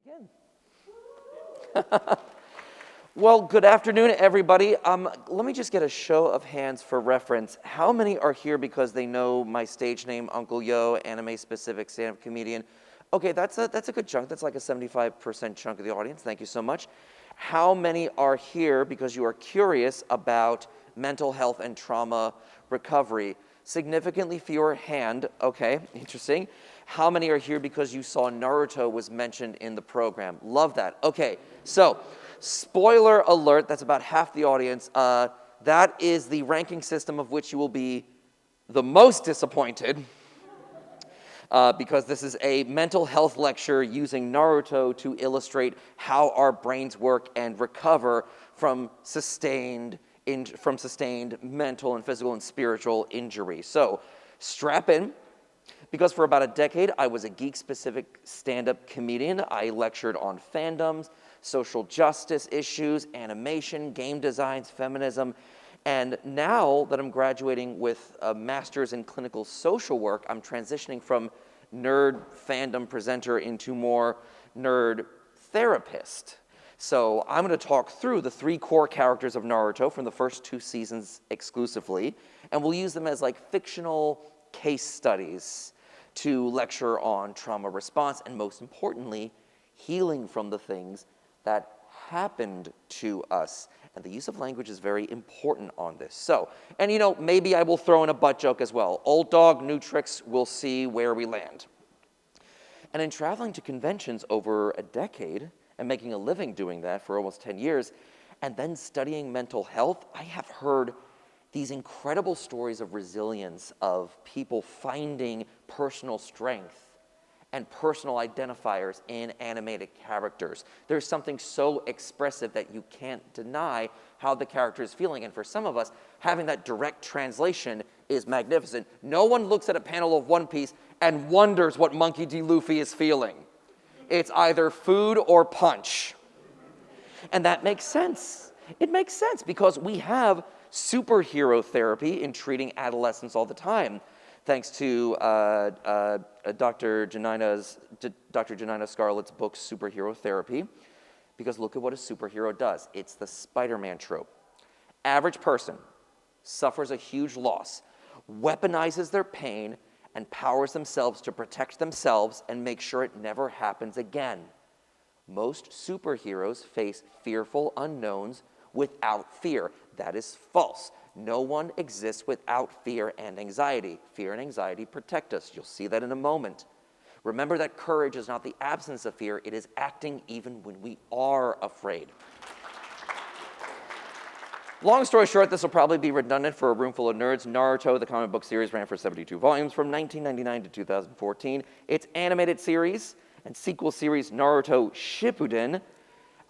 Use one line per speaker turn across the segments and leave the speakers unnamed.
Again. Well, good afternoon, everybody. Let me just get a show of hands for reference. How many are here because they know my stage name, Uncle Yo, anime-specific stand-up comedian? Okay, that's a good chunk. That's like a 75% chunk of the audience. Thank you so much. How many are here because you are curious about mental health and trauma recovery? Significantly fewer hand. Okay, interesting. How many are here because you saw Naruto was mentioned in the program? Love that. Okay, so spoiler alert, that's about half the audience. That is the ranking system of which you will be the most disappointed because this is a mental health lecture using Naruto to illustrate how our brains work and recover from sustained mental and physical and spiritual injury. So strap in, because for about a decade, I was a geek-specific stand-up comedian. I lectured on fandoms, social justice issues, animation, game designs, feminism. And now that I'm graduating with a master's in clinical social work, I'm transitioning from nerd fandom presenter into more nerd therapist. So I'm going to talk through the 3 core characters of Naruto from the first 2 seasons exclusively, and we'll use them as like fictional case studies to lecture on trauma response and, most importantly, healing from the things that happened to us. And the use of language is very important on this. So, and you know, maybe I will throw in a butt joke as well. Old dog, new tricks, we'll see where we land. And in traveling to conventions over a decade and making a living doing that for almost 10 years, and then studying mental health, I have heard these incredible stories of resilience, of people finding personal strength and personal identifiers in animated characters. There's something so expressive that you can't deny how the character is feeling. And for some of us, having that direct translation is magnificent. No one looks at a panel of One Piece and wonders what Monkey D. Luffy is feeling. It's either food or punch. And that makes sense. It makes sense because we have superhero therapy in treating adolescents all the time, thanks to Dr. Janina Scarlett's book, Superhero Therapy, because look at what a superhero does. It's the Spider-Man trope. Average person suffers a huge loss, weaponizes their pain, and powers themselves to protect themselves and make sure it never happens again. Most superheroes face fearful unknowns without fear. That is false. No one exists without fear and anxiety. Fear and anxiety protect us. You'll see that in a moment. Remember that courage is not the absence of fear. It is acting even when we are afraid. Long story short, this will probably be redundant for a room full of nerds. Naruto, the comic book series, ran for 72 volumes from 1999 to 2014. Its animated series and sequel series, Naruto Shippuden,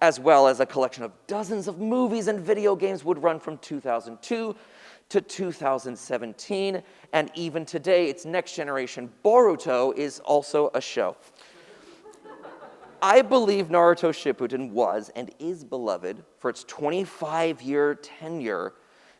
as well as a collection of dozens of movies and video games, would run from 2002 to 2017. And even today, its next generation, Boruto, is also a show. I believe Naruto Shippuden was and is beloved for its 25-year tenure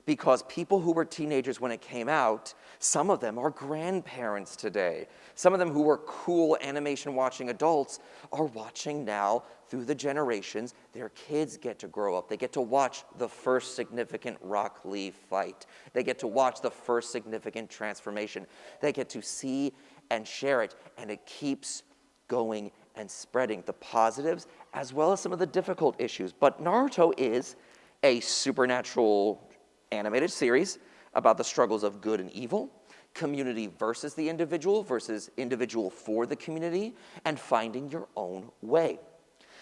because people who were teenagers when it came out, some of them are grandparents today. Some of them who were cool animation-watching adults are watching now through the generations. Their kids get to grow up. They get to watch the first significant Rock Lee fight. They get to watch the first significant transformation. They get to see and share it, and it keeps going and spreading, the positives as well as some of the difficult issues. But Naruto is a supernatural animated series about the struggles of good and evil, community versus the individual versus individual for the community, and finding your own way.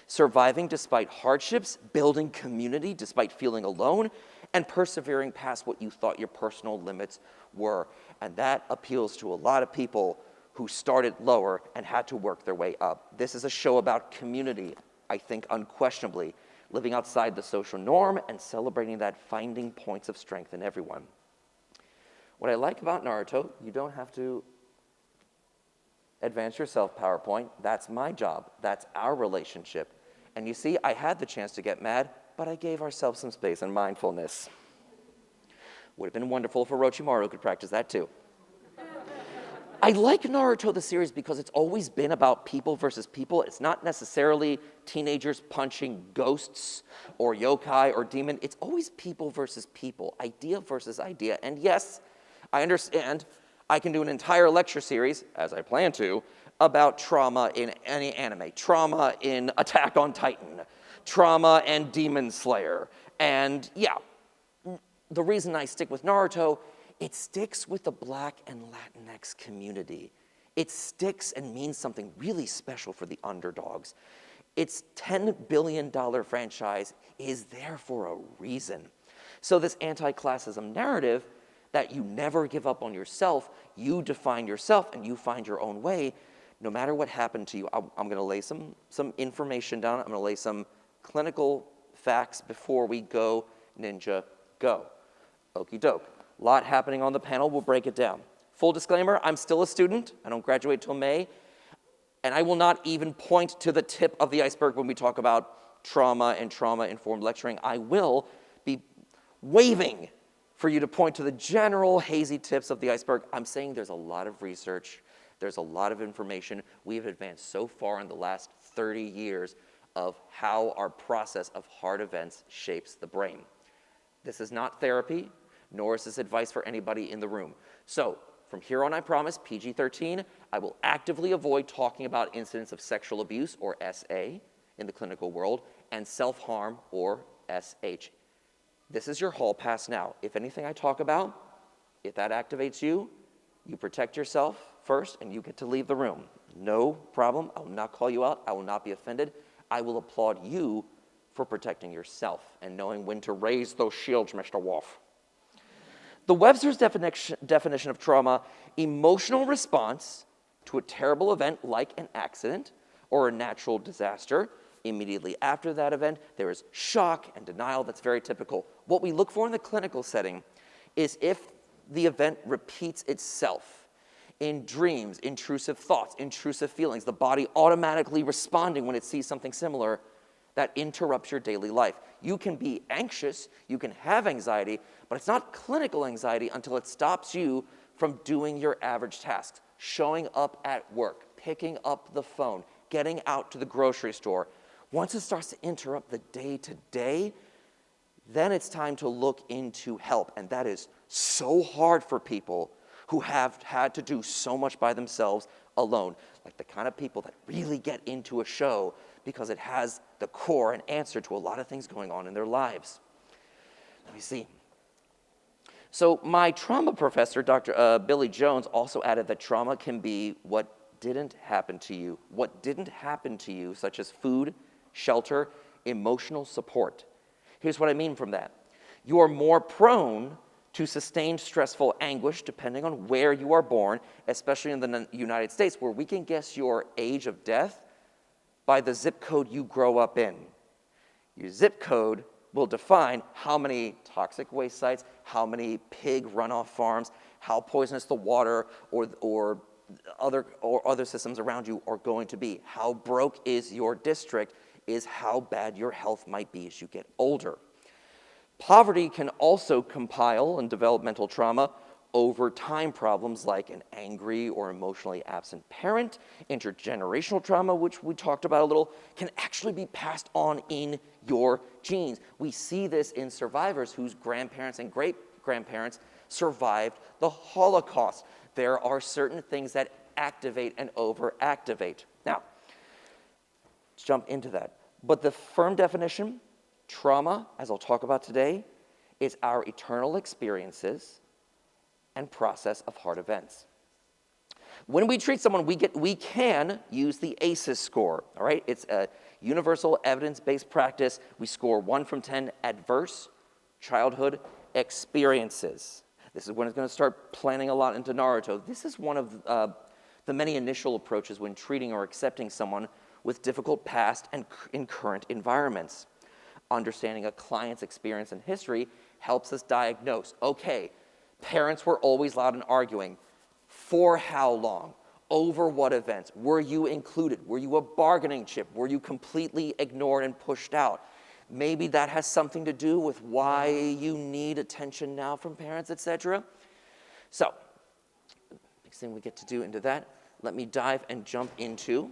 Surviving despite hardships, building community despite feeling alone, and persevering past what you thought your personal limits were. And that appeals to a lot of people who started lower and had to work their way up. This is a show about community, I think unquestionably, living outside the social norm and celebrating that, finding points of strength in everyone. What I like about Naruto, you don't have to advance yourself, PowerPoint. That's my job. That's our relationship. And you see, I had the chance to get mad, but I gave ourselves some space and mindfulness. Would have been wonderful if Orochimaru could practice that too. I like Naruto the series because it's always been about people versus people. It's not necessarily teenagers punching ghosts or yokai or demon. It's always people versus people, idea versus idea. And yes, I understand I can do an entire lecture series, as I plan to, about trauma in any anime. Trauma in Attack on Titan. Trauma and Demon Slayer. And yeah, the reason I stick with Naruto, it sticks with the Black and Latinx community. It sticks and means something really special for the underdogs. Its $10 billion franchise is there for a reason. So this anti-classism narrative that you never give up on yourself, you define yourself and you find your own way, no matter what happened to you. I'm gonna lay some information down. I'm gonna lay some clinical facts before we go ninja go. Okie doke. A lot happening on the panel, we'll break it down. Full disclaimer, I'm still a student. I don't graduate till May. And I will not even point to the tip of the iceberg when we talk about trauma and trauma-informed lecturing. I will be waving for you to point to the general hazy tips of the iceberg. I'm saying there's a lot of research. There's a lot of information. We've advanced so far in the last 30 years of how our process of hard events shapes the brain. This is not therapy, nor is this advice for anybody in the room. So from here on, I promise, PG-13, I will actively avoid talking about incidents of sexual abuse, or SA, in the clinical world, and self-harm, or SH. This is your hall pass now. If anything I talk about, if that activates you, you protect yourself first, and you get to leave the room. No problem. I will not call you out. I will not be offended. I will applaud you for protecting yourself and knowing when to raise those shields, Mr. Wolf. The Webster's definition of trauma, emotional response to a terrible event like an accident or a natural disaster. Immediately after that event, there is shock and denial. That's very typical. What we look for in the clinical setting is if the event repeats itself in dreams, intrusive thoughts, intrusive feelings, the body automatically responding when it sees something similar, that interrupts your daily life. You can be anxious, you can have anxiety, but it's not clinical anxiety until it stops you from doing your average tasks, showing up at work, picking up the phone, getting out to the grocery store. Once it starts to interrupt the day-to-day, then it's time to look into help. And that is so hard for people who have had to do so much by themselves alone. Like the kind of people that really get into a show because it has the core and answer to a lot of things going on in their lives. Let me see. So my trauma professor, Dr. Billy Jones, also added that trauma can be what didn't happen to you. What didn't happen to you, such as food, shelter, emotional support. Here's what I mean from that. You are more prone to sustained stressful anguish depending on where you are born, especially in the United States, where we can guess your age of death by the zip code you grow up in. Your zip code will define how many toxic waste sites, how many pig runoff farms, how poisonous the water or other systems around you are going to be. How broke is your district is how bad your health might be as you get older. Poverty can also compile in developmental trauma over time problems like an angry or emotionally absent parent. Intergenerational trauma, which we talked about a little, can actually be passed on in your genes. We see this in survivors whose grandparents and great-grandparents survived the Holocaust. There are certain things that activate and overactivate. Now, let's jump into that. But the firm definition, trauma, as I'll talk about today, is our eternal experiences and process of hard events. When we treat someone, we can use the ACEs score, all right? It's a universal evidence-based practice. We score 1 from 10 adverse childhood experiences. This is when it's going to start planning a lot into Naruto. This is one of the many initial approaches when treating or accepting someone with difficult past and in current environments. Understanding a client's experience and history helps us diagnose, okay, parents were always loud and arguing. For how long? Over what events? Were you included? Were you a bargaining chip? Were you completely ignored and pushed out? Maybe that has something to do with why you need attention now from parents, etc. So, next thing we get to do into that, let me dive and jump into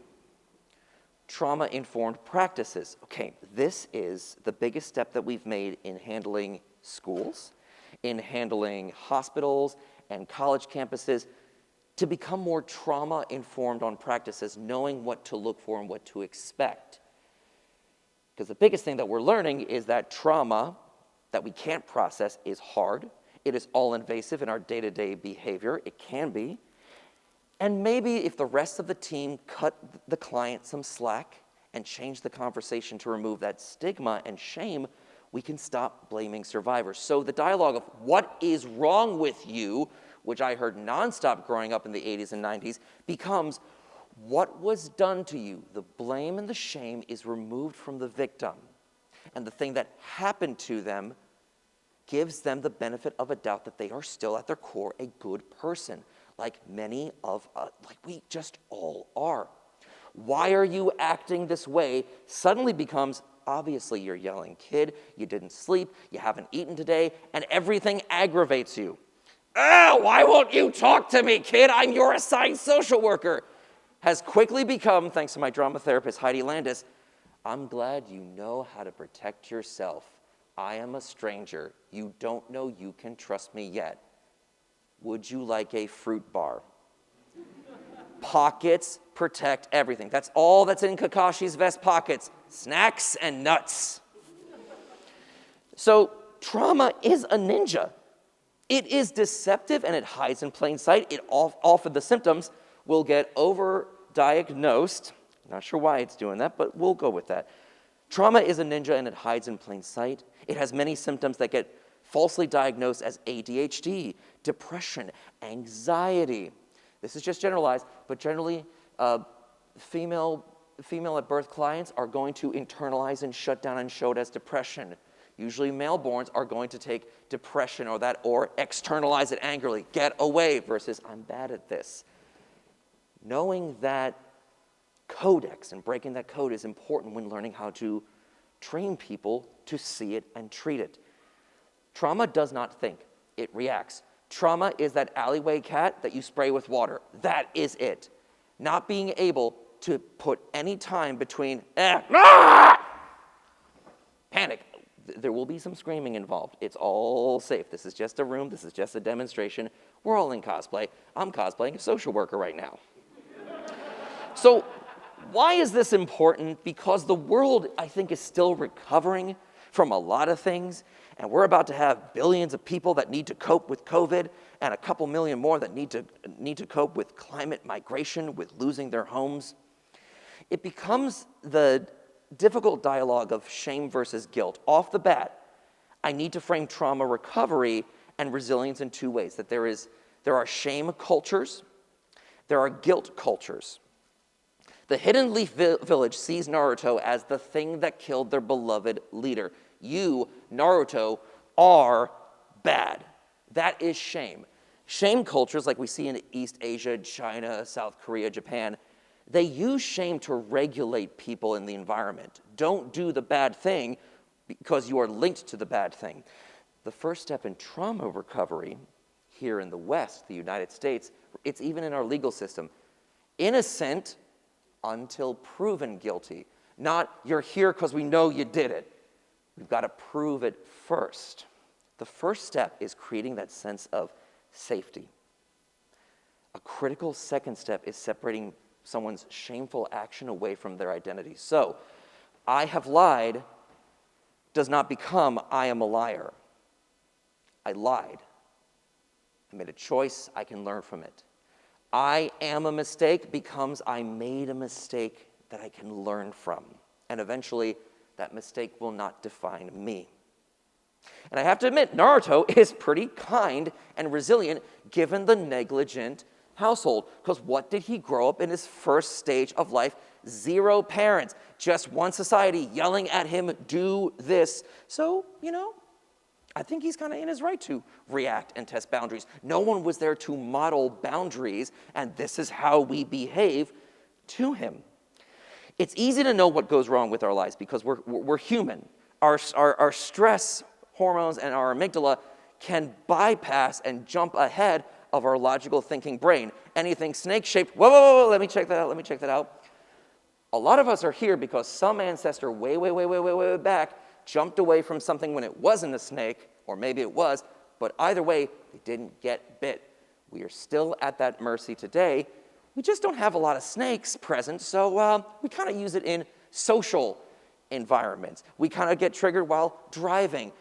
trauma-informed practices. Okay, this is the biggest step that we've made in handling schools, in handling hospitals and college campuses, to become more trauma-informed on practices, knowing what to look for and what to expect. Because the biggest thing that we're learning is that trauma that we can't process is hard. It is all-invasive in our day-to-day behavior. It can be. And maybe if the rest of the team cut the client some slack and change the conversation to remove that stigma and shame, we can stop blaming survivors. So the dialogue of what is wrong with you, which I heard nonstop growing up in the 80s and 90s, becomes what was done to you. The blame and the shame is removed from the victim. And the thing that happened to them gives them the benefit of a doubt that they are still at their core a good person, like many of us, like we just all are. Why are you acting this way suddenly becomes, obviously you're yelling, kid, you didn't sleep, you haven't eaten today, and everything aggravates you. Why won't you talk to me, kid? I'm your assigned social worker. Has quickly become, thanks to my drama therapist, Heidi Landis, I'm glad you know how to protect yourself. I am a stranger. You don't know you can trust me yet. Would you like a fruit bar? Pockets protect everything. That's all that's in Kakashi's vest pockets. Snacks and nuts. So trauma is a ninja. It is deceptive and it hides in plain sight. It often the symptoms will get overdiagnosed. Not sure why it's doing that, but we'll go with that. Trauma is a ninja and it hides in plain sight. It has many symptoms that get falsely diagnosed as ADHD, depression, anxiety. This is just generalized, but generally female at birth clients are going to internalize and shut down and show it as depression. Usually male-borns are going to take depression or externalize it angrily, get away, versus I'm bad at this. Knowing that codex and breaking that code is important when learning how to train people to see it and treat it. Trauma does not think, it reacts. Trauma is that alleyway cat that you spray with water. That is it. Not being able to put any time between panic. There will be some screaming involved. It's all safe. This is just a room. This is just a demonstration. We're all in cosplay. I'm cosplaying a social worker right now. So why is this important? Because the world, I think, is still recovering from a lot of things, and we're about to have billions of people that need to cope with COVID, and a couple million more that need to cope with climate migration, with losing their homes. It becomes the difficult dialogue of shame versus guilt. Off the bat, I need to frame trauma recovery and resilience in two ways, that there are shame cultures, there are guilt cultures. The Hidden Leaf Village sees Naruto as the thing that killed their beloved leader. You, Naruto, are bad. That is shame. Shame cultures, like we see in East Asia, China, South Korea, Japan, they use shame to regulate people in the environment. Don't do the bad thing because you are linked to the bad thing. The first step in trauma recovery here in the West, the United States, it's even in our legal system. Innocent until proven guilty. Not, you're here because we know you did it. We've got to prove it first. The first step is creating that sense of safety. A critical second step is separating someone's shameful action away from their identity. So, I have lied does not become I am a liar. I lied. I made a choice, I can learn from it. I am a mistake becomes I made a mistake that I can learn from. And eventually, that mistake will not define me. And I have to admit, Naruto is pretty kind and resilient given the negligent household. Because what did he grow up in his first stage of life? 0 parents, just one society yelling at him, do this. So, I think he's kind of in his right to react and test boundaries. No one was there to model boundaries, and this is how we behave to him. It's easy to know what goes wrong with our lives because we're human. Our stress hormones and our amygdala can bypass and jump ahead of our logical thinking brain. Anything snake-shaped, whoa, let me check that out. A lot of us are here because some ancestor way back jumped away from something when it wasn't a snake, or maybe it was, but either way, they didn't get bit. We are still at that mercy today. We just don't have a lot of snakes present, so we kind of use it in social environments. We kind of get triggered while driving.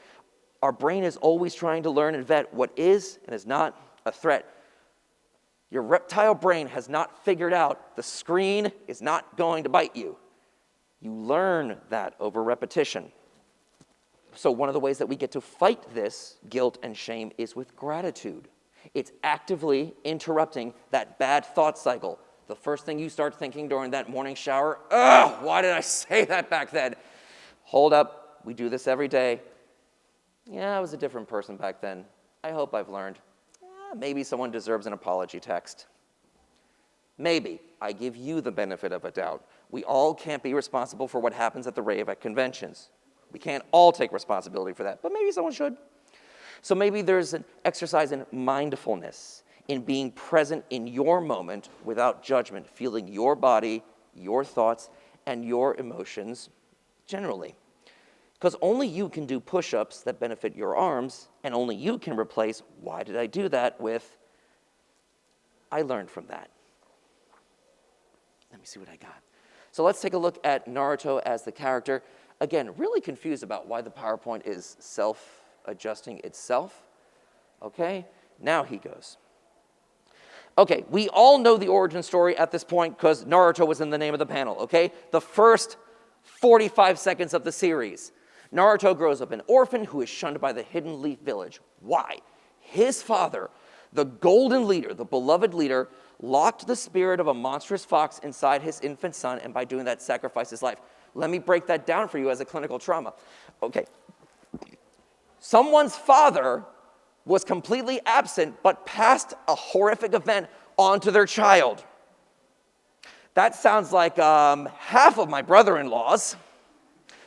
Our brain is always trying to learn and vet what is and is not a threat. Your reptile brain has not figured out the screen is not going to bite you. You learn that over repetition. So one of the ways that we get to fight this guilt and shame is with gratitude. It's actively interrupting that bad thought cycle. The first thing you start thinking during that morning shower, ugh, why did I say that back then? Hold up, we do this every day. Yeah, I was a different person back then. I hope I've learned. Maybe someone deserves an apology text. Maybe. I give you the benefit of a doubt. We all can't be responsible for what happens at the rave at conventions. We can't all take responsibility for that, but maybe someone should. So maybe there's an exercise in mindfulness, in being present in your moment without judgment, feeling your body, your thoughts, and your emotions generally. Because only you can do push-ups that benefit your arms, and only you can replace, why did I do that, with, I learned from that. Let me see what I got. So let's take a look at Naruto as the character. Again, really confused about why the PowerPoint is self-adjusting itself. Okay, now he goes. Okay, we all know the origin story at this point because Naruto was in the name of the panel, okay? The first 45 seconds of the series. Naruto grows up an orphan who is shunned by the Hidden Leaf Village. Why? His father, the golden leader, the beloved leader, locked the spirit of a monstrous fox inside his infant son, and by doing that, sacrificed his life. Let me break that down for you as a clinical trauma. Okay. Someone's father was completely absent, but passed a horrific event onto their child. That sounds like half of my brother-in-laws.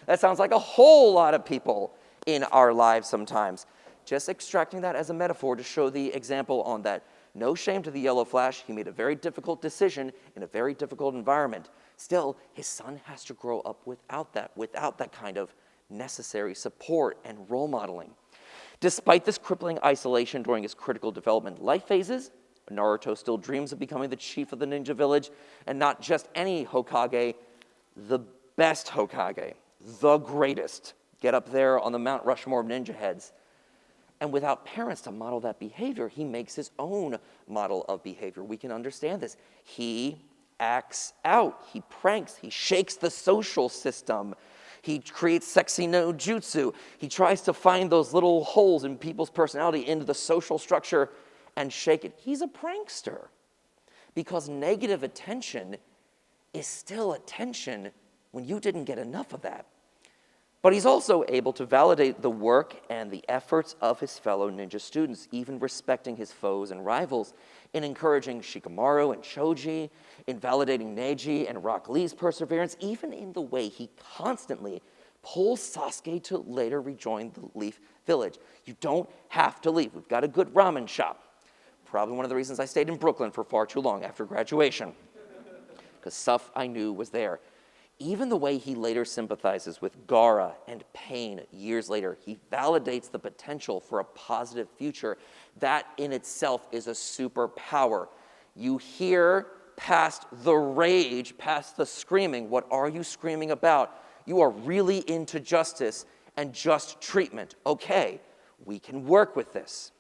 That sounds like a whole lot of people in our lives sometimes. Just extracting that as a metaphor to show the example on that. No shame to the Yellow Flash. He made a very difficult decision in a very difficult environment. Still, his son has to grow up without that kind of necessary support and role modeling. Despite this crippling isolation during his critical development life phases, Naruto still dreams of becoming the chief of the ninja village, and not just any Hokage, the best Hokage, the greatest. Get up there on the Mount Rushmore of ninja heads. And without parents to model that behavior, he makes his own model of behavior. We can understand this. He acts out, he pranks, he shakes the social system. He creates sexy no jutsu. He tries to find those little holes in people's personality into the social structure and shake it. He's a prankster because negative attention is still attention when you didn't get enough of that. But he's also able to validate the work and the efforts of his fellow ninja students, even respecting his foes and rivals, in encouraging Shikamaru and Choji, in validating Neji and Rock Lee's perseverance, even in the way he constantly pulls Sasuke to later rejoin the Leaf Village. You don't have to leave. We've got a good ramen shop. Probably one of the reasons I stayed in Brooklyn for far too long after graduation, because stuff I knew was there. Even the way he later sympathizes with Gaara and Pain years later, he validates the potential for a positive future. That in itself is a superpower. You hear past the rage, past the screaming. What are you screaming about? You are really into justice and just treatment. Okay, we can work with this.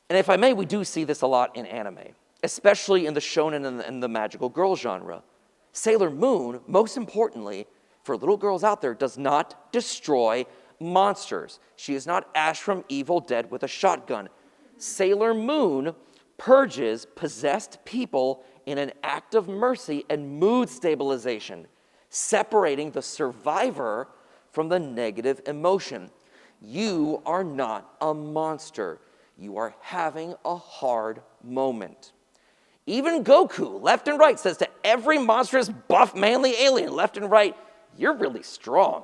And if I may, we do see this a lot in anime, especially in the shonen and the magical girl genre. Sailor Moon, most importantly, for little girls out there, does not destroy monsters. She is not Ash from Evil Dead with a shotgun. Sailor Moon purges possessed people in an act of mercy and mood stabilization, separating the survivor from the negative emotion. You are not a monster. You are having a hard moment. Even Goku, left and right, says to every monstrous, buff, manly alien, left and right, you're really strong.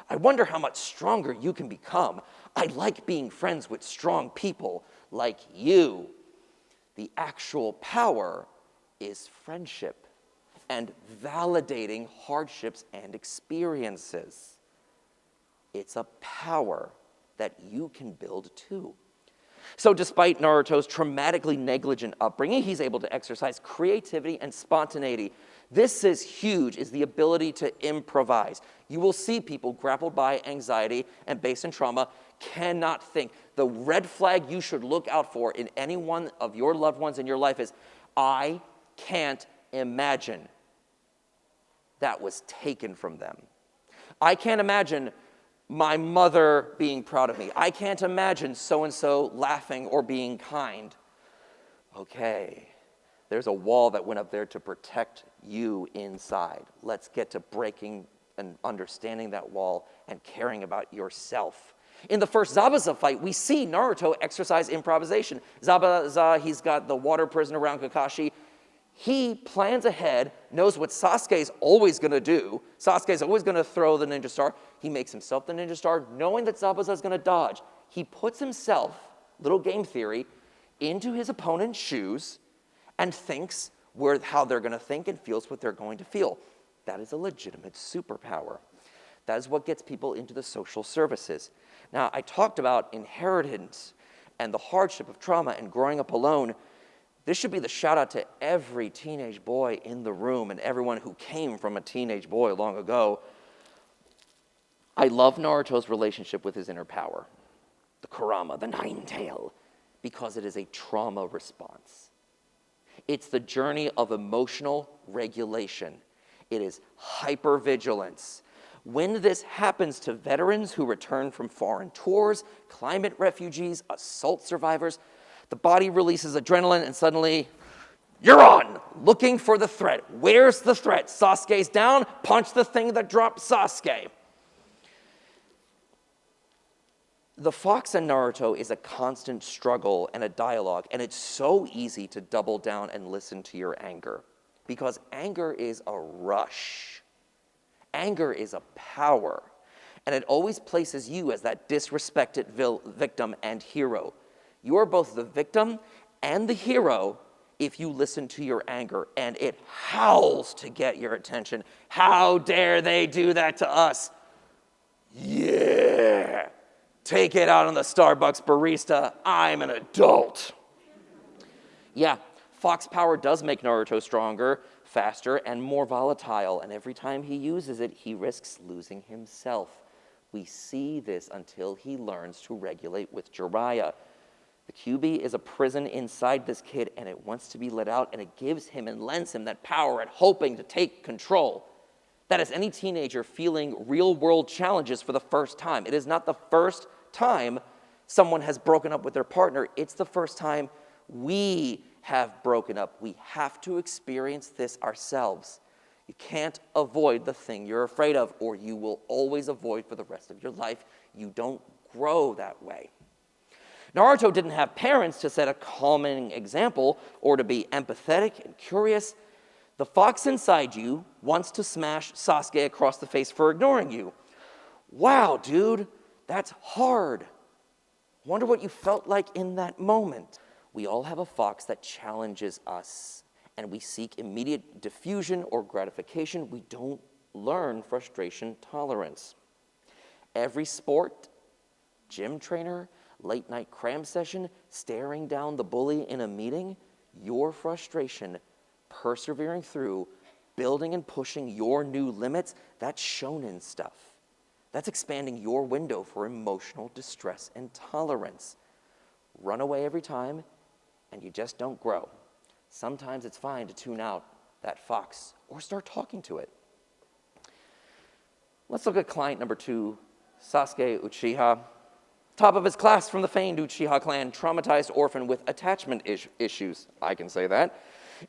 I wonder how much stronger you can become. I like being friends with strong people like you. The actual power is friendship and validating hardships and experiences. It's a power that you can build too. So despite Naruto's traumatically negligent upbringing, he's able to exercise creativity and spontaneity. This is huge, is the ability to improvise. You will see people grappled by anxiety and based in trauma cannot think. The red flag you should look out for in any one of your loved ones in your life is, I can't imagine that was taken from them. I can't imagine my mother being proud of me. I can't imagine so-and-so laughing or being kind. Okay, there's a wall that went up there to protect you inside. Let's get to breaking and understanding that wall and caring about yourself. In the first Zabuza fight, we see Naruto exercise improvisation. Zabuza, he's got the water prison around Kakashi. He plans ahead, knows what Sasuke's always going to do. Sasuke's always going to throw the ninja star. He makes himself the ninja star, knowing that Zabuza's going to dodge. He puts himself, little game theory, into his opponent's shoes and thinks how they're going to think and feels what they're going to feel. That is a legitimate superpower. That is what gets people into the social services. Now, I talked about inheritance and the hardship of trauma and growing up alone. This should be the shout out to every teenage boy in the room and everyone who came from a teenage boy long ago. I love Naruto's relationship with his inner power, the Kurama, the Nine-Tail, because it is a trauma response. It's the journey of emotional regulation. It is hypervigilance. When this happens to veterans who return from foreign tours, climate refugees, assault survivors, the body releases adrenaline and suddenly, you're on, looking for the threat. Where's the threat? Sasuke's down, punch the thing that dropped Sasuke. The Fox and Naruto is a constant struggle and a dialogue, and it's so easy to double down and listen to your anger, because anger is a rush. Anger is a power, and it always places you as that disrespected victim and hero. You're both the victim and the hero if you listen to your anger, and it howls to get your attention. How dare they do that to us? Yeah, take it out on the Starbucks barista. I'm an adult. Yeah, Fox power does make Naruto stronger, faster, and more volatile, and every time he uses it, he risks losing himself. We see this until he learns to regulate with Jiraiya. The QB is a prison inside this kid, and it wants to be let out, and it gives him and lends him that power and hoping to take control. That is any teenager feeling real-world challenges for the first time. It is not the first time someone has broken up with their partner. It's the first time we have broken up. We have to experience this ourselves. You can't avoid the thing you're afraid of, or you will always avoid for the rest of your life. You don't grow that way. Naruto didn't have parents to set a calming example or to be empathetic and curious. The fox inside you wants to smash Sasuke across the face for ignoring you. Wow, dude, that's hard. Wonder what you felt like in that moment. We all have a fox that challenges us, and we seek immediate diffusion or gratification. We don't learn frustration tolerance. Every sport, gym trainer, late night cram session, staring down the bully in a meeting, your frustration, persevering through, building and pushing your new limits, that's shonen stuff. That's expanding your window for emotional distress and tolerance. Run away every time, and you just don't grow. Sometimes it's fine to tune out that fox or start talking to it. Let's look at client number 2, Sasuke Uchiha. Top of his class from the famed Uchiha clan, traumatized orphan with attachment issues. I can say that.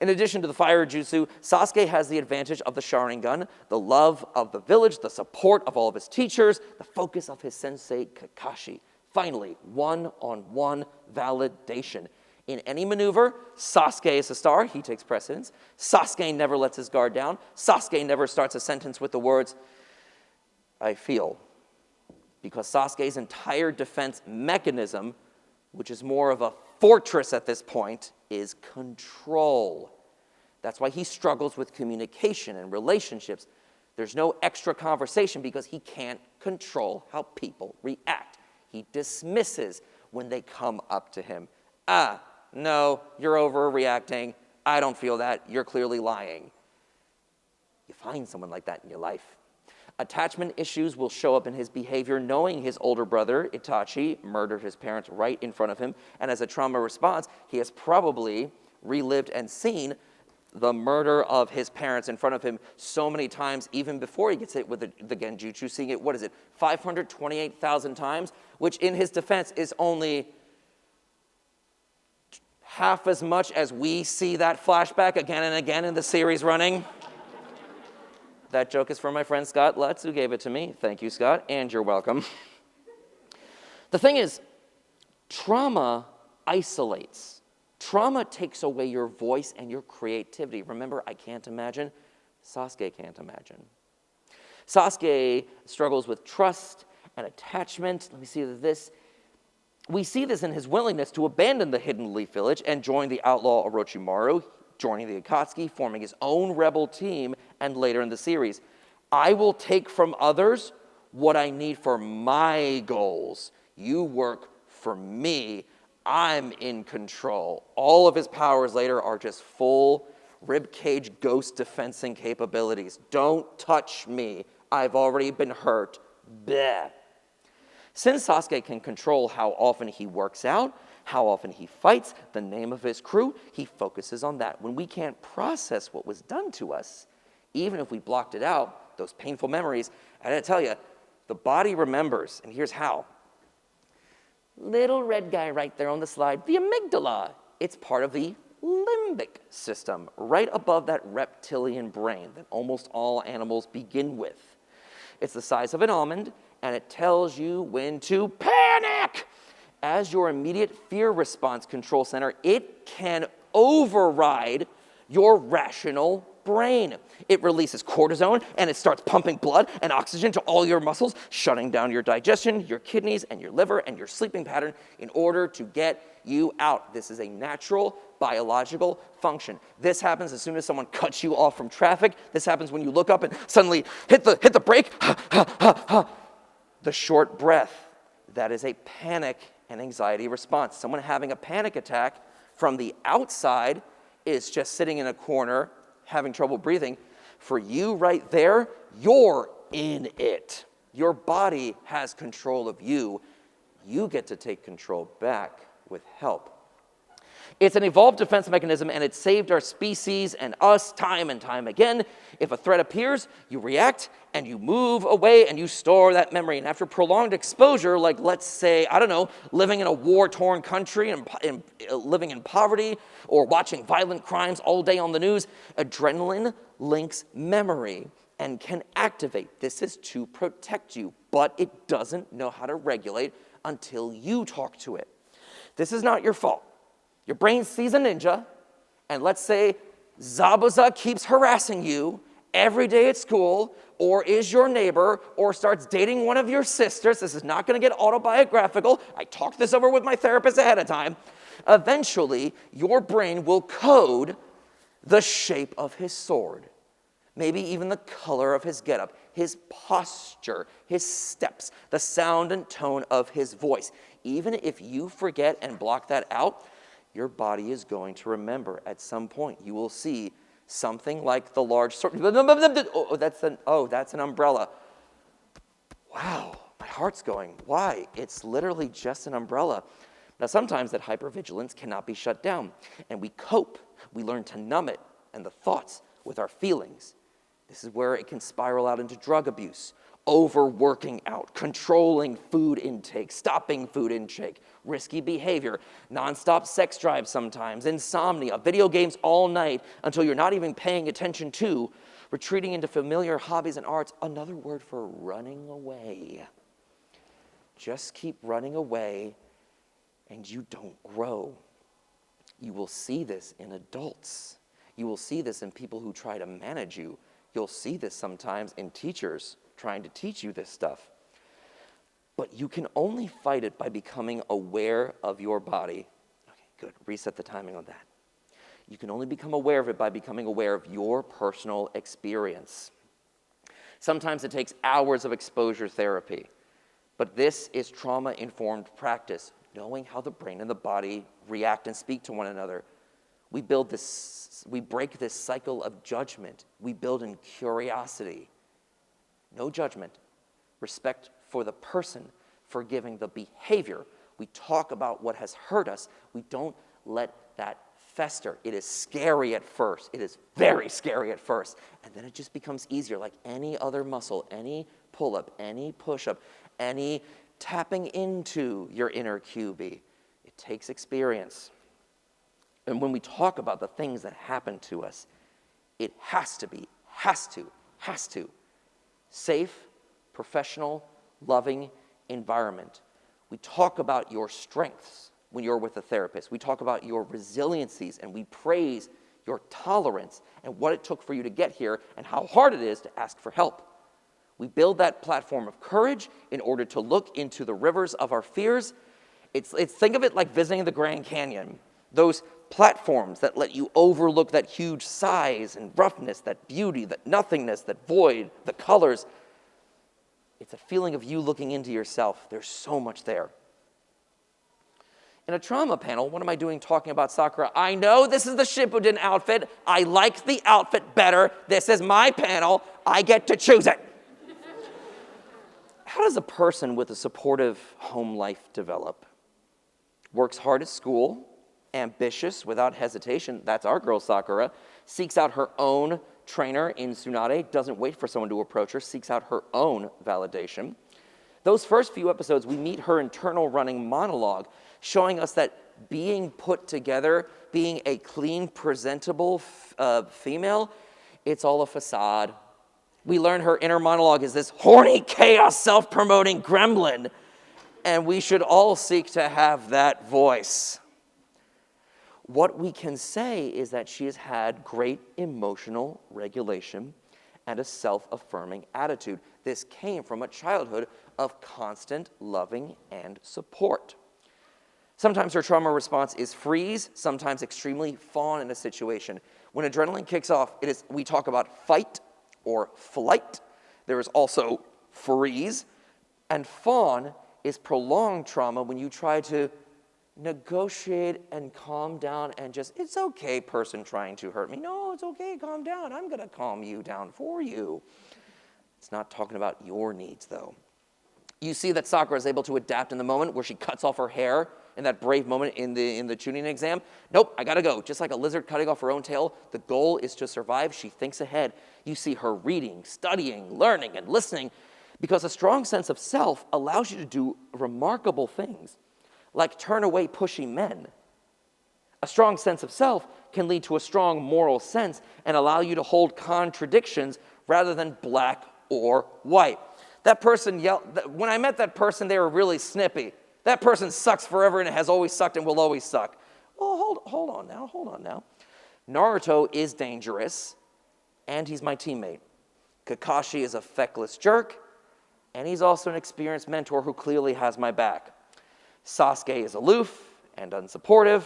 In addition to the fire jutsu, Sasuke has the advantage of the Sharingan, the love of the village, the support of all of his teachers, the focus of his sensei Kakashi. Finally, one-on-one validation. In any maneuver, Sasuke is the star. He takes precedence. Sasuke never lets his guard down. Sasuke never starts a sentence with the words, I feel. Because Sasuke's entire defense mechanism, which is more of a fortress at this point, is control. That's why he struggles with communication and relationships. There's no extra conversation because he can't control how people react. He dismisses when they come up to him. No, you're overreacting. I don't feel that. You're clearly lying. You find someone like that in your life. Attachment issues will show up in his behavior, knowing his older brother, Itachi, murdered his parents right in front of him. And as a trauma response, he has probably relived and seen the murder of his parents in front of him so many times, even before he gets hit with the genjutsu, seeing it, 528,000 times, which in his defense is only half as much as we see that flashback again and again in the series running. That joke is from my friend Scott Lutz, who gave it to me. Thank you, Scott, and you're welcome. The thing is, trauma isolates. Trauma takes away your voice and your creativity. Remember, I can't imagine. Sasuke can't imagine. Sasuke struggles with trust and attachment. Let me see this. We see this in his willingness to abandon the Hidden Leaf Village and join the outlaw Orochimaru, joining the Akatsuki, forming his own rebel team, and later in the series, I will take from others what I need for my goals. You work for me. I'm in control. All of his powers later are just full ribcage ghost defensing capabilities. Don't touch me. I've already been hurt. Bleh. Since Sasuke can control how often he works out, how often he fights, the name of his crew, he focuses on that. When we can't process what was done to us, even if we blocked it out, those painful memories, I gotta tell you, the body remembers, and here's how. Little red guy right there on the slide, the amygdala. It's part of the limbic system, right above that reptilian brain that almost all animals begin with. It's the size of an almond, and it tells you when to panic. As your immediate fear response control center, it can override your rational brain. It releases cortisone, and it starts pumping blood and oxygen to all your muscles, shutting down your digestion, your kidneys, and your liver, and your sleeping pattern in order to get you out. This is a natural biological function. This happens as soon as someone cuts you off from traffic. This happens when you look up and suddenly hit the brake. The short breath, that is a panic and anxiety response. Someone having a panic attack from the outside is just sitting in a corner, having trouble breathing. For you right there, you're in it. Your body has control of you. You get to take control back with help. It's an evolved defense mechanism, and it saved our species and us time and time again. If a threat appears, you react, and you move away, and you store that memory. And after prolonged exposure, like let's say, I don't know, living in a war-torn country and living in poverty, or watching violent crimes all day on the news, adrenaline links memory and can activate. This is to protect you, but it doesn't know how to regulate until you talk to it. This is not your fault. Your brain sees a ninja, and let's say Zabuza keeps harassing you every day at school, or is your neighbor, or starts dating one of your sisters. This is not going to get autobiographical. I talked this over with my therapist ahead of time. Eventually, your brain will code the shape of his sword, maybe even the color of his getup, his posture, his steps, the sound and tone of his voice. Even if you forget and block that out, your body is going to remember. At some point, you will see something like the large sword. That's an umbrella. Wow, my heart's going. Why? It's literally just an umbrella. Now, sometimes that hypervigilance cannot be shut down, and we cope. We learn to numb it and the thoughts with our feelings. This is where it can spiral out into drug abuse, overworking out, controlling food intake, stopping food intake, risky behavior, nonstop sex drive sometimes, insomnia, video games all night until you're not even paying attention to, retreating into familiar hobbies and arts, another word for running away. Just keep running away and you don't grow. You will see this in adults. You will see this in people who try to manage you. You'll see this sometimes in teachers trying to teach you this stuff. But you can only fight it by becoming aware of your body. Okay, good. Reset the timing on that. You can only become aware of it by becoming aware of your personal experience. Sometimes it takes hours of exposure therapy, but this is trauma-informed practice, knowing how the brain and the body react and speak to one another. We break this cycle of judgment. We build in curiosity. No judgment, respect for the person, forgiving the behavior. We talk about what has hurt us. We don't let that fester. It is scary at first. It is very scary at first. And then it just becomes easier, like any other muscle, any pull-up, any push-up, any tapping into your inner QB. It takes experience. And when we talk about the things that happen to us, it has to be safe, professional, loving environment. We talk about your strengths when you're with a therapist. We talk about your resiliencies, and we praise your tolerance and what it took for you to get here and how hard it is to ask for help. We build that platform of courage in order to look into the rivers of our fears. Think of it like visiting the Grand Canyon. Those platforms that let you overlook that huge size and roughness, that beauty, that nothingness, that void, the colors. It's a feeling of you looking into yourself. There's so much there. In a trauma panel, what am I doing talking about Sakura? I know this is the Shippuden outfit. I like the outfit better. This is my panel. I get to choose it. How does a person with a supportive home life develop? Works hard at school, ambitious without hesitation. That's our girl Sakura. Seeks out her own trainer in Tsunade. Doesn't wait for someone to approach her. Seeks out her own validation. Those first few episodes, we meet her internal running monologue, showing us that being put together, being a clean, presentable female, it's all a facade. We learn her inner monologue is this horny, chaos, self-promoting gremlin, and we should all seek to have that voice. What we can say is that she has had great emotional regulation and a self-affirming attitude. This came from a childhood of constant loving and support. Sometimes her trauma response is freeze, sometimes extremely fawn in a situation. When adrenaline kicks off, we talk about fight or flight. There is also freeze. And fawn is prolonged trauma when you try to negotiate and calm down and just, it's okay, person trying to hurt me. No, it's okay, calm down. I'm going to calm you down for you. It's not talking about your needs, though. You see that Sakura is able to adapt in the moment where she cuts off her hair in that brave moment in the tuning exam. Nope, I gotta go. Just like a lizard cutting off her own tail, the goal is to survive. She thinks ahead. You see her reading, studying, learning, and listening, because a strong sense of self allows you to do remarkable things, like turn away pushy men. A strong sense of self can lead to a strong moral sense and allow you to hold contradictions rather than black or white. That person when I met that person, they were really snippy. That person sucks forever and has always sucked and will always suck. Well, hold on now. Naruto is dangerous, and he's my teammate. Kakashi is a feckless jerk, and he's also an experienced mentor who clearly has my back. Sasuke is aloof and unsupportive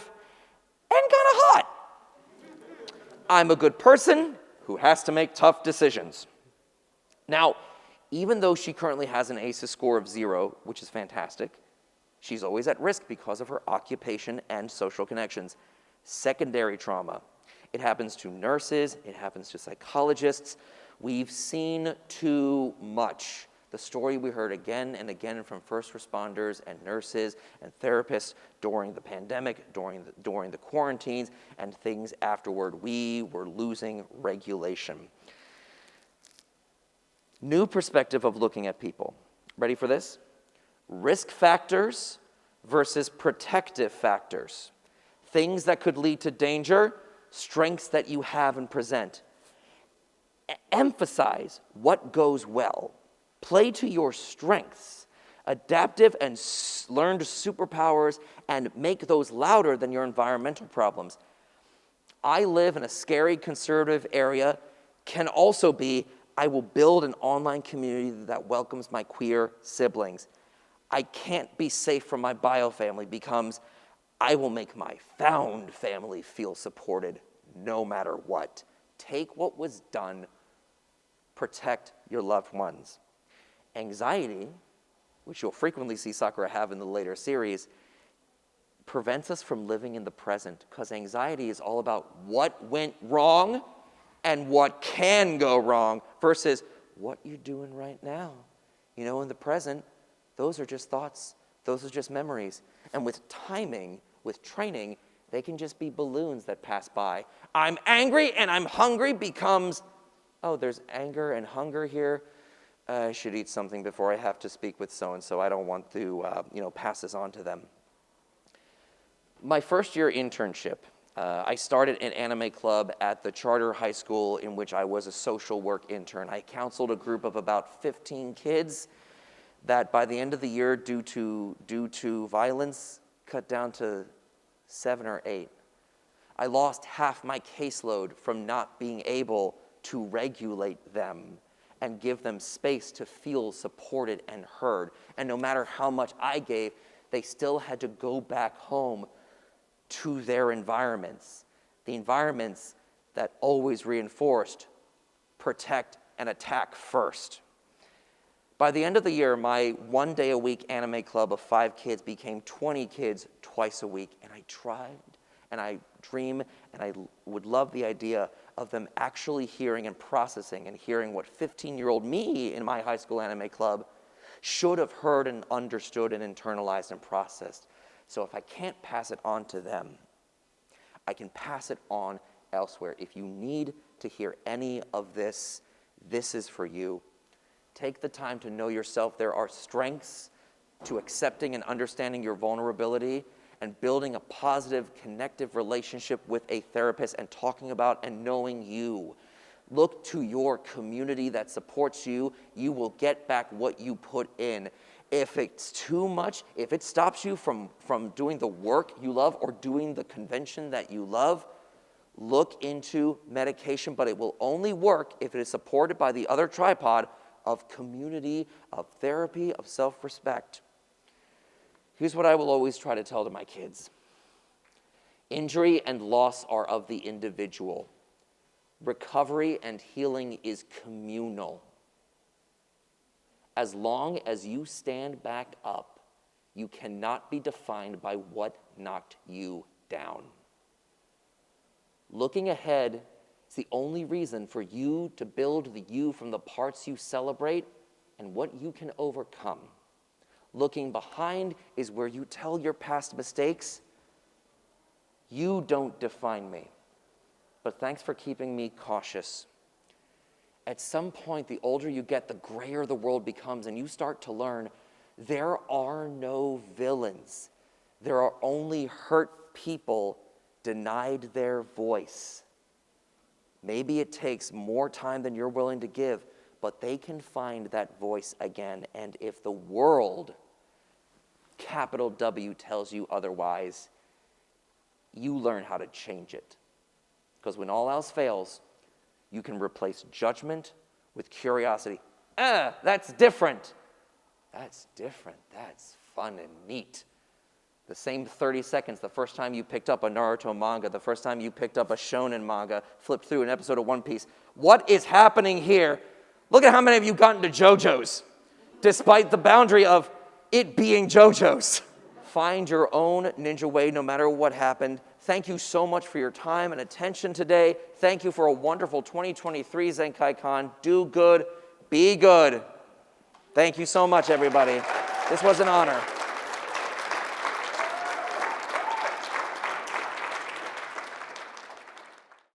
and kind of hot. I'm a good person who has to make tough decisions. Now, even though she currently has an ACEs score of 0, which is fantastic, she's always at risk because of her occupation and social connections. Secondary trauma. It happens to nurses. It happens to psychologists. We've seen too much. The story we heard again and again from first responders and nurses and therapists during the pandemic, during the quarantines, and things afterward. We were losing regulation. New perspective of looking at people. Ready for this? Risk factors versus protective factors. Things that could lead to danger, strengths that you have and present. Emphasize what goes well. Play to your strengths. Adaptive and learned superpowers, and make those louder than your environmental problems. I live in a scary conservative area can also be, I will build an online community that welcomes my queer siblings. I can't be safe from my bio family becomes, I will make my found family feel supported no matter what. Take what was done. Protect your loved ones. Anxiety, which you'll frequently see Sakura have in the later series, prevents us from living in the present, because anxiety is all about what went wrong and what can go wrong versus what you're doing right now. You know, in the present, those are just thoughts. Those are just memories. And with timing, with training, they can just be balloons that pass by. I'm angry and I'm hungry becomes, oh, there's anger and hunger here. I should eat something before I have to speak with so-and-so. I don't want to, pass this on to them. My first year internship, I started an anime club at the charter high school in which I was a social work intern. I counseled a group of about 15 kids that by the end of the year, due to violence, cut down to 7 or 8. I lost half my caseload from not being able to regulate them and give them space to feel supported and heard. And no matter how much I gave, they still had to go back home to their environments, the environments that always reinforced protect and attack first. By the end of the year, my one-day-a-week anime club of 5 kids became 20 kids twice a week, and I tried, and I dream, and I would love the idea of them actually hearing and processing and hearing what 15-year-old me in my high school anime club should have heard and understood and internalized and processed. So if I can't pass it on to them, I can pass it on elsewhere. If you need to hear any of this, this is for you. Take the time to know yourself. There are strengths to accepting and understanding your vulnerability and building a positive, connective relationship with a therapist and talking about and knowing you. Look to your community that supports you. You will get back what you put in. If it's too much, if it stops you from doing the work you love or doing the convention that you love, look into medication, but it will only work if it is supported by the other tripod of community, of therapy, of self-respect. Here's what I will always try to tell to my kids. Injury and loss are of the individual. Recovery and healing is communal. As long as you stand back up, you cannot be defined by what knocked you down. Looking ahead is the only reason for you to build the you from the parts you celebrate and what you can overcome. Looking behind is where you tell your past mistakes, you don't define me, but thanks for keeping me cautious. At some point, the older you get, the grayer the world becomes, and you start to learn there are no villains. There are only hurt people denied their voice. Maybe it takes more time than you're willing to give, but they can find that voice again. And if the world, capital W, tells you otherwise, you learn how to change it. Because when all else fails, you can replace judgment with curiosity. That's different. That's different. That's fun and neat. The same 30 seconds the first time you picked up a Naruto manga, the first time you picked up a shonen manga, flipped through an episode of One Piece. What is happening here? Look at how many of you got into JoJo's, despite the boundary of it being JoJo's. Find your own ninja way no matter what happened. Thank you so much for your time and attention today. Thank you for a wonderful 2023 Zenkaikon. Do good, be good. Thank you so much, everybody. This was an honor.